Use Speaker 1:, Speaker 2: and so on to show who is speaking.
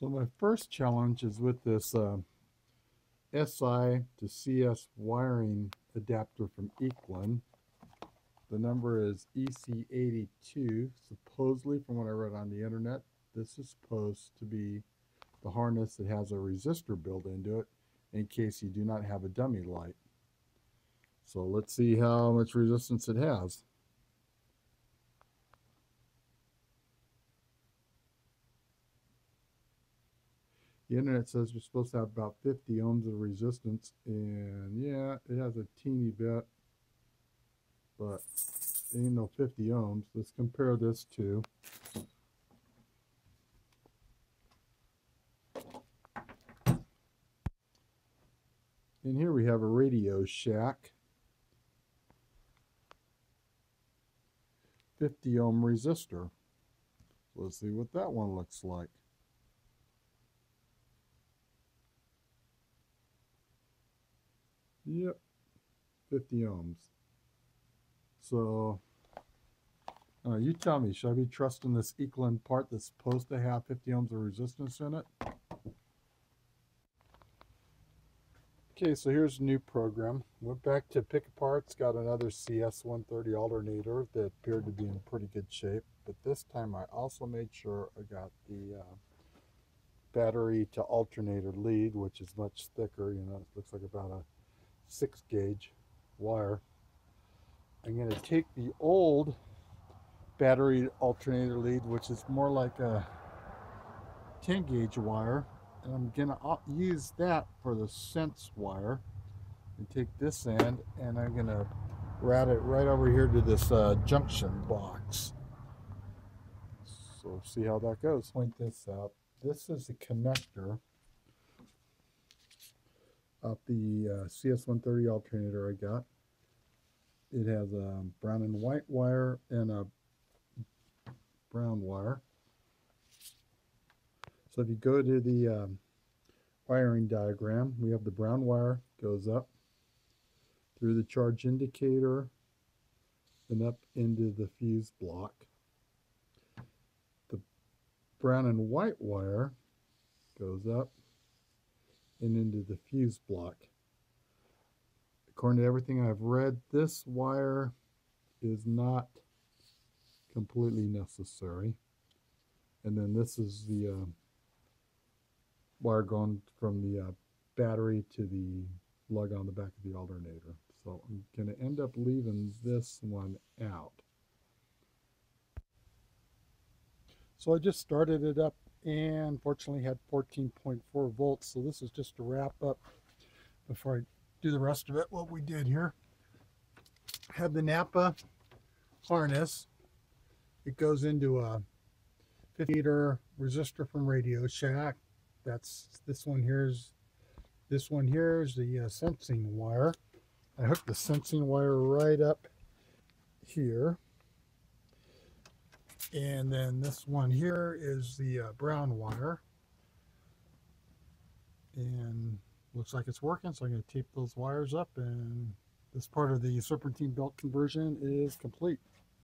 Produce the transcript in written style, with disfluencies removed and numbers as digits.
Speaker 1: So my first challenge is with this SI to CS wiring adapter from Equin. The number is EC82. Supposedly, from what I read on the internet, this is supposed to be the harness that has a resistor built into it in case you do not have a dummy light. So let's see how much resistance it has. The internet says you're supposed to have about 50 ohms of resistance, and yeah, it has a teeny bit, but it ain't no 50 ohms. Let's compare this to and here we have a Radio Shack 50 ohm resistor. Let's see what that one looks like. Yep, 50 ohms. So, you tell me, should I be trusting this Equin part that's supposed to have 50 ohms of resistance in it? Okay, so here's a new program. Went back to pick apart. It's got another CS130 alternator that appeared to be in pretty good shape. But this time I also made sure I got the battery to alternator lead, which is much thicker. You know, it looks like about a 6-gauge wire. I'm going to take the old battery alternator lead, which is more like a 10-gauge wire, and I'm going to use that for the sense wire, and take this end and I'm going to route it right over here to this junction box. So see how that goes. Point this out. This is the connector of the CS130 alternator I got. It has a brown and white wire and a brown wire. So if you go to the wiring diagram, we have the brown wire goes up through the charge indicator and up into the fuse block. The brown and white wire goes up and into the fuse block. According to everything I've read, this wire is not completely necessary. And then this is the wire going from the battery to the lug on the back of the alternator. So I'm going to end up leaving this one out. So I just started it up and fortunately had 14.4 volts. So this is just to wrap up before I do the rest of it. What we did here, have the Napa harness. It goes into a 50-meter resistor from Radio Shack. That's this one here is the sensing wire. I hooked the sensing wire right up here, and then this one here is the brown wire, and looks like it's working. So I'm going to tape those wires up, and this part of the serpentine belt conversion is complete.